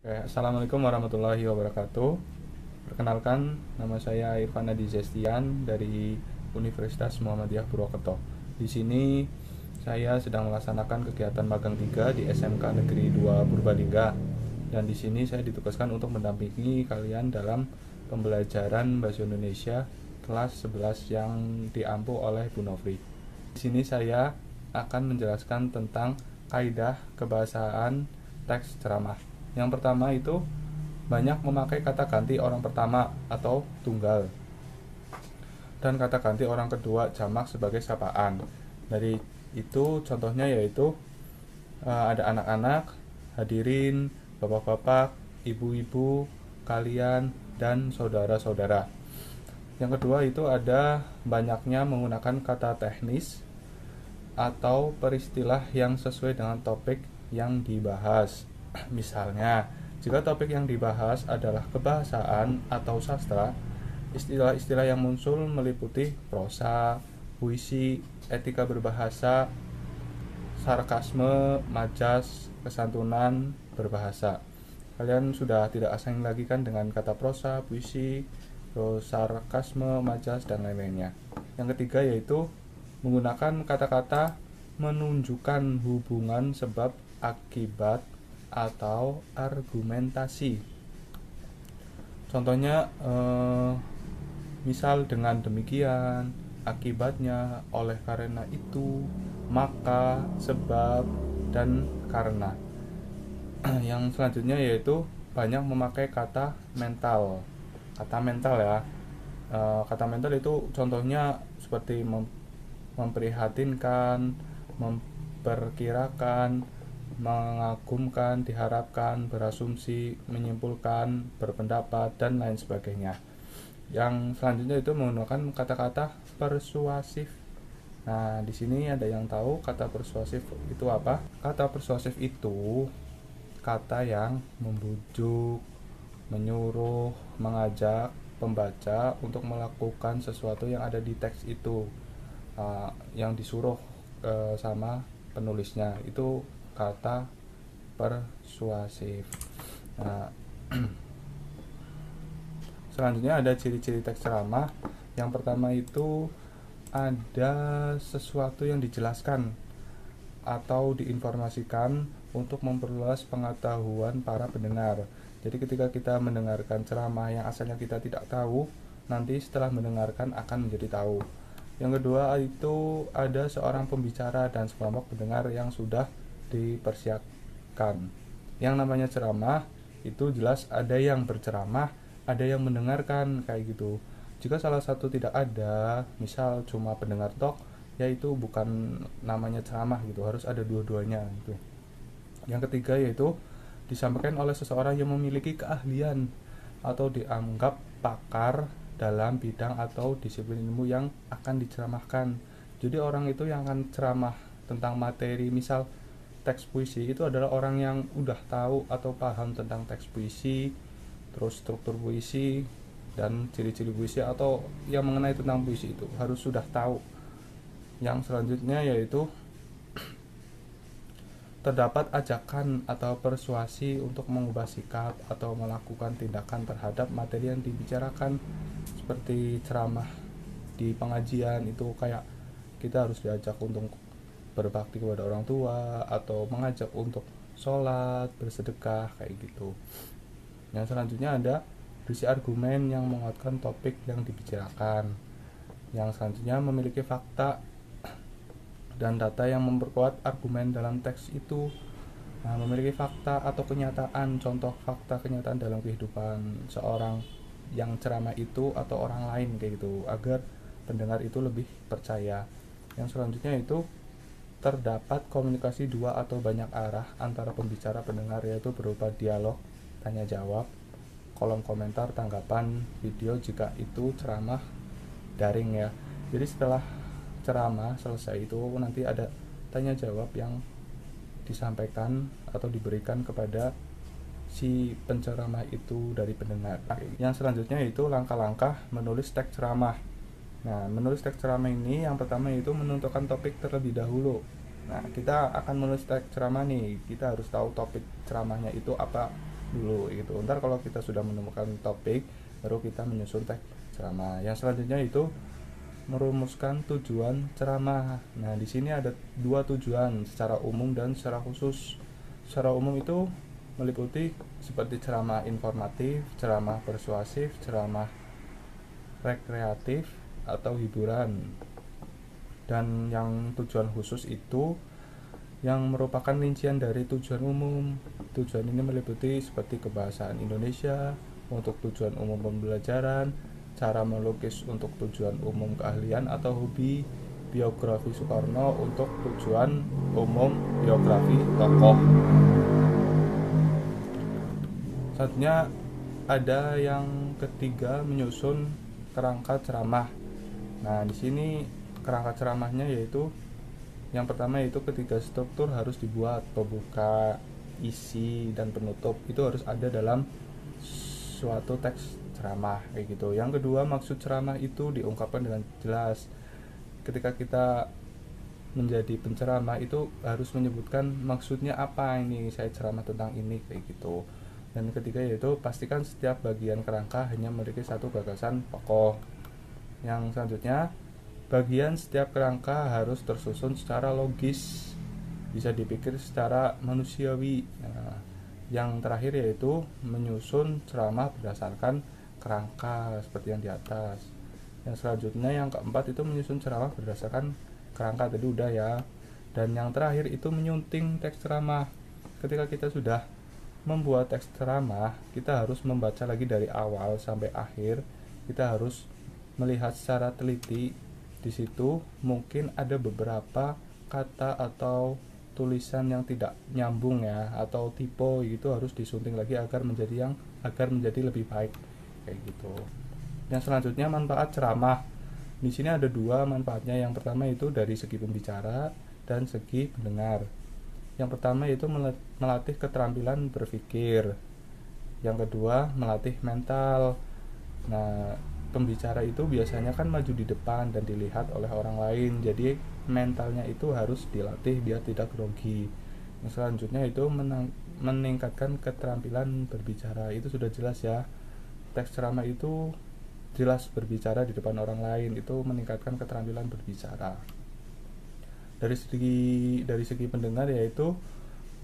Assalamualaikum warahmatullahi wabarakatuh. Perkenalkan, nama saya Irfan Adi Zestian dari Universitas Muhammadiyah Purwokerto. Di sini saya sedang melaksanakan kegiatan magang 3 di SMK Negeri 2 Purbalingga. Dan di sini saya ditugaskan untuk mendampingi kalian dalam pembelajaran Bahasa Indonesia kelas 11 yang diampu oleh Bu Novri. Di sini saya akan menjelaskan tentang kaidah kebahasaan teks ceramah. Yang pertama itu banyak memakai kata ganti orang pertama atau tunggal dan kata ganti orang kedua jamak sebagai sapaan. Dari itu contohnya yaitu ada anak-anak, hadirin, bapak-bapak, ibu-ibu, kalian, dan saudara-saudara. Yang kedua itu ada banyaknya menggunakan kata teknis atau peristilah yang sesuai dengan topik yang dibahas. Misalnya, jika topik yang dibahas adalah kebahasaan atau sastra, istilah-istilah yang muncul meliputi prosa, puisi, etika berbahasa, sarkasme, majas, kesantunan berbahasa. Kalian sudah tidak asing lagi kan dengan kata prosa, puisi, terus sarkasme, majas, dan lain-lainnya. Yang ketiga yaitu menggunakan kata-kata menunjukkan hubungan sebab akibat atau argumentasi. Contohnya misal dengan demikian, akibatnya, oleh karena itu, maka, sebab, dan karena. Yang selanjutnya yaitu banyak memakai kata mental. Kata mental ya. Kata mental itu contohnya seperti memprihatinkan, memperkirakan, mengagumkan, diharapkan, berasumsi, menyimpulkan, berpendapat, dan lain sebagainya. Yang selanjutnya itu menggunakan kata-kata persuasif. Nah, di sini ada yang tahu kata persuasif itu apa? Kata persuasif itu kata yang membujuk, menyuruh, mengajak pembaca untuk melakukan sesuatu yang ada di teks itu, yang disuruh sama penulisnya. Itu kata persuasif. Nah, selanjutnya ada ciri-ciri teks ceramah. Yang pertama itu ada sesuatu yang dijelaskan atau diinformasikan untuk memperluas pengetahuan para pendengar. Jadi ketika kita mendengarkan ceramah yang asalnya kita tidak tahu, nanti setelah mendengarkan akan menjadi tahu. Yang kedua itu ada seorang pembicara dan sekelompok pendengar yang sudah dipersiapkan. Yang namanya ceramah itu jelas ada yang berceramah, ada yang mendengarkan, kayak gitu. Jika salah satu tidak ada, misal cuma pendengar tok, yaitu bukan namanya ceramah gitu, harus ada dua-duanya gitu. Yang ketiga yaitu disampaikan oleh seseorang yang memiliki keahlian atau dianggap pakar dalam bidang atau disiplin ilmu yang akan diceramahkan. Jadi orang itu yang akan ceramah tentang materi misal teks puisi itu adalah orang yang udah tahu atau paham tentang teks puisi, terus struktur puisi dan ciri-ciri puisi atau yang mengenai tentang puisi itu harus sudah tahu. Yang selanjutnya yaitu terdapat ajakan atau persuasi untuk mengubah sikap atau melakukan tindakan terhadap materi yang dibicarakan, seperti ceramah di pengajian itu kayak kita harus diajak untuk berbakti kepada orang tua atau mengajak untuk sholat, bersedekah, kayak gitu. Yang selanjutnya ada berisi argumen yang menguatkan topik yang dibicarakan. Yang selanjutnya memiliki fakta dan data yang memperkuat argumen dalam teks itu. Nah, memiliki fakta atau kenyataan, contoh fakta kenyataan dalam kehidupan seorang yang ceramah itu atau orang lain kayak gitu, agar pendengar itu lebih percaya. Yang selanjutnya itu terdapat komunikasi dua atau banyak arah antara pembicara pendengar, yaitu berupa dialog, tanya jawab, kolom komentar, tanggapan, video jika itu ceramah daring ya. Jadi setelah ceramah selesai itu nanti ada tanya jawab yang disampaikan atau diberikan kepada si penceramah itu dari pendengar. Yang selanjutnya itu langkah-langkah menulis teks ceramah. Nah, menulis teks ceramah ini yang pertama itu menentukan topik terlebih dahulu. Nah, kita akan menulis teks ceramah nih, kita harus tahu topik ceramahnya itu apa. dulu gitu. Ntar kalau kita sudah menemukan topik, baru kita menyusun teks ceramah. Yang selanjutnya itu merumuskan tujuan ceramah. Nah, di sini ada dua tujuan, secara umum dan secara khusus. Secara umum itu meliputi seperti ceramah informatif, ceramah persuasif, ceramah rekreatif atau hiburan. Dan yang tujuan khusus itu yang merupakan rincian dari tujuan umum. Tujuan ini meliputi seperti kebahasaan Indonesia untuk tujuan umum pembelajaran, cara melukis untuk tujuan umum keahlian atau hobi, biografi Soekarno untuk tujuan umum biografi tokoh. Selanjutnya ada yang ketiga, menyusun kerangka ceramah. Nah, di sini kerangka ceramahnya yaitu yang pertama itu ketiga struktur harus dibuat, pembuka, isi, dan penutup itu harus ada dalam suatu teks ceramah kayak gitu. Yang kedua, maksud ceramah itu diungkapkan dengan jelas. Ketika kita menjadi penceramah itu harus menyebutkan maksudnya apa ini saya ceramah tentang ini kayak gitu. Dan ketiga yaitu pastikan setiap bagian kerangka hanya memiliki satu gagasan pokok. Yang selanjutnya, bagian setiap kerangka harus tersusun secara logis, bisa dipikir secara manusiawi. Nah, yang terakhir yaitu menyusun ceramah berdasarkan kerangka seperti yang di atas. Yang selanjutnya yang keempat itu menyusun ceramah berdasarkan kerangka tadi udah ya. Dan yang terakhir itu menyunting teks ceramah. Ketika kita sudah membuat teks ceramah, kita harus membaca lagi dari awal sampai akhir. Kita harus melihat secara teliti. Di situ mungkin ada beberapa kata atau tulisan yang tidak nyambung ya, atau typo gitu, harus disunting lagi agar menjadi lebih baik kayak gitu. Yang selanjutnya manfaat ceramah. Di sini ada dua manfaatnya. Yang pertama itu dari segi pembicara dan segi pendengar. Yang pertama itu melatih keterampilan berpikir. Yang kedua melatih mental. Nah, pembicara itu biasanya kan maju di depan dan dilihat oleh orang lain, jadi mentalnya itu harus dilatih biar tidak grogi. Yang selanjutnya itu meningkatkan keterampilan berbicara. Itu sudah jelas ya, teks ceramah itu jelas berbicara di depan orang lain, itu meningkatkan keterampilan berbicara. Dari segi pendengar yaitu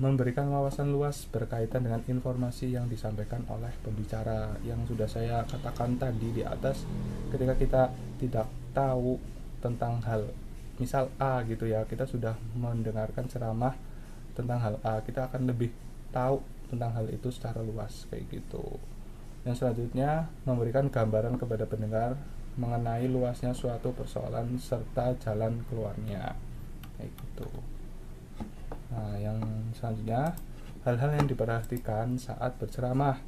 memberikan wawasan luas berkaitan dengan informasi yang disampaikan oleh pembicara. Yang sudah saya katakan tadi di atas, ketika kita tidak tahu tentang hal misal A gitu ya, kita sudah mendengarkan ceramah tentang hal A, kita akan lebih tahu tentang hal itu secara luas kayak gitu. Yang selanjutnya memberikan gambaran kepada pendengar mengenai luasnya suatu persoalan serta jalan keluarnya kayak gitu. Nah, yang selanjutnya hal-hal yang diperhatikan saat berceramah.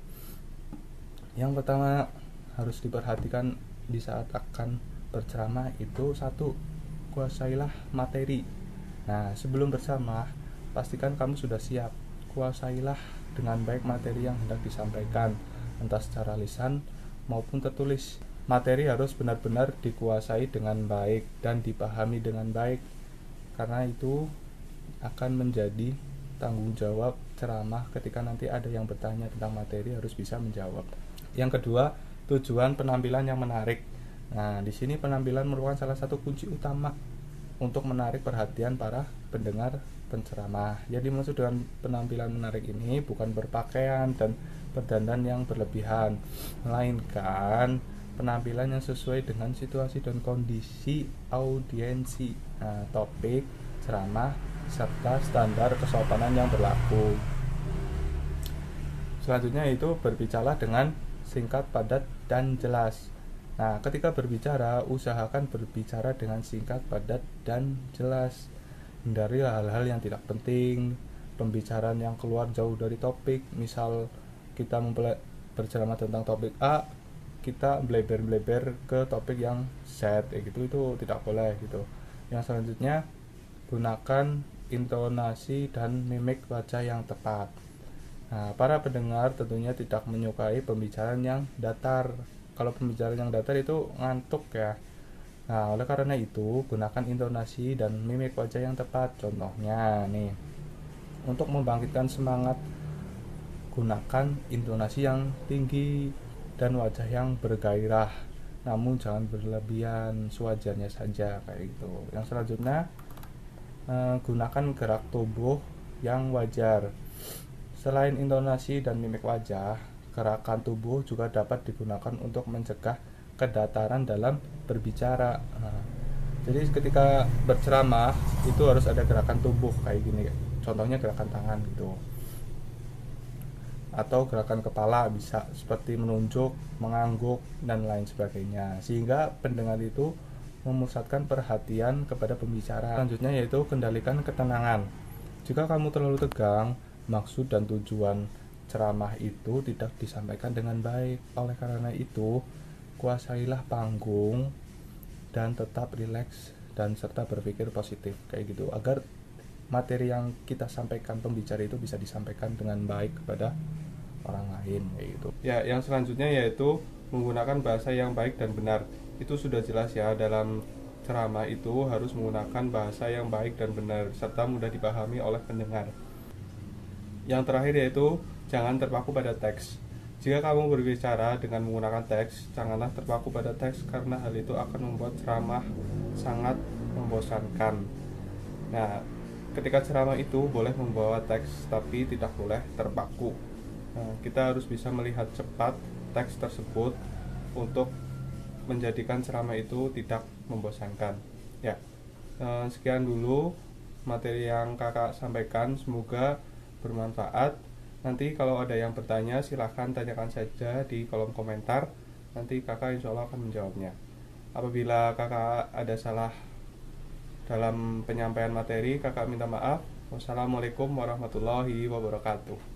Yang pertama harus diperhatikan di saat akan berceramah itu satu, kuasailah materi. Nah, sebelum berceramah pastikan kamu sudah siap. Kuasailah dengan baik materi yang hendak disampaikan, entah secara lisan maupun tertulis. Materi harus benar-benar dikuasai dengan baik dan dipahami dengan baik, karena itu akan menjadi tanggung jawab ceramah ketika nanti ada yang bertanya tentang materi harus bisa menjawab. Yang kedua, tujuan penampilan yang menarik. Nah, di sini penampilan merupakan salah satu kunci utama untuk menarik perhatian para pendengar penceramah. Jadi maksud dengan penampilan menarik ini bukan berpakaian dan berdandan yang berlebihan, melainkan penampilan yang sesuai dengan situasi dan kondisi audiensi, topik ceramah serta standar kesopanan yang berlaku. Selanjutnya itu berbicara dengan singkat, padat, dan jelas. Nah, ketika berbicara, usahakan berbicara dengan singkat, padat, dan jelas. Hindari hal-hal yang tidak penting, pembicaraan yang keluar jauh dari topik. Misal kita berceramah tentang topik A, kita bleber-bleber ke topik yang Z, gitu, itu tidak boleh gitu. Yang selanjutnya, gunakan intonasi dan mimik wajah yang tepat. Nah, para pendengar tentunya tidak menyukai pembicaraan yang datar. Kalau pembicaraan yang datar itu ngantuk ya. Nah, oleh karena itu, gunakan intonasi dan mimik wajah yang tepat. Contohnya nih, untuk membangkitkan semangat gunakan intonasi yang tinggi dan wajah yang bergairah, namun jangan berlebihan, sewajarnya saja kayak gitu. Yang selanjutnya, gunakan gerak tubuh yang wajar. Selain intonasi dan mimik wajah, gerakan tubuh juga dapat digunakan untuk mencegah kedataran dalam berbicara. Jadi ketika berceramah itu harus ada gerakan tubuh kayak gini. Contohnya gerakan tangan gitu. Atau gerakan kepala bisa seperti menunjuk, mengangguk, dan lain sebagainya. Sehingga pendengar itu memusatkan perhatian kepada pembicara. Selanjutnya yaitu kendalikan ketenangan. Jika kamu terlalu tegang, maksud dan tujuan ceramah itu tidak disampaikan dengan baik. Oleh karena itu, kuasailah panggung dan tetap rileks dan serta berpikir positif kayak gitu, agar materi yang kita sampaikan pembicara itu bisa disampaikan dengan baik kepada orang lain kayak gitu. Ya, yang selanjutnya yaitu menggunakan bahasa yang baik dan benar. Itu sudah jelas ya, dalam ceramah itu harus menggunakan bahasa yang baik dan benar serta mudah dipahami oleh pendengar. Yang terakhir yaitu jangan terpaku pada teks. Jika kamu berbicara dengan menggunakan teks, janganlah terpaku pada teks karena hal itu akan membuat ceramah sangat membosankan. Nah, ketika ceramah itu boleh membawa teks tapi tidak boleh terpaku. Nah, kita harus bisa melihat cepat teks tersebut untuk menjadikan ceramah itu tidak membosankan. Ya, sekian dulu materi yang kakak sampaikan, semoga bermanfaat. Nanti kalau ada yang bertanya silahkan tanyakan saja di kolom komentar, nanti kakak insya Allah akan menjawabnya. Apabila kakak ada salah dalam penyampaian materi, kakak minta maaf. Wassalamualaikum warahmatullahi wabarakatuh.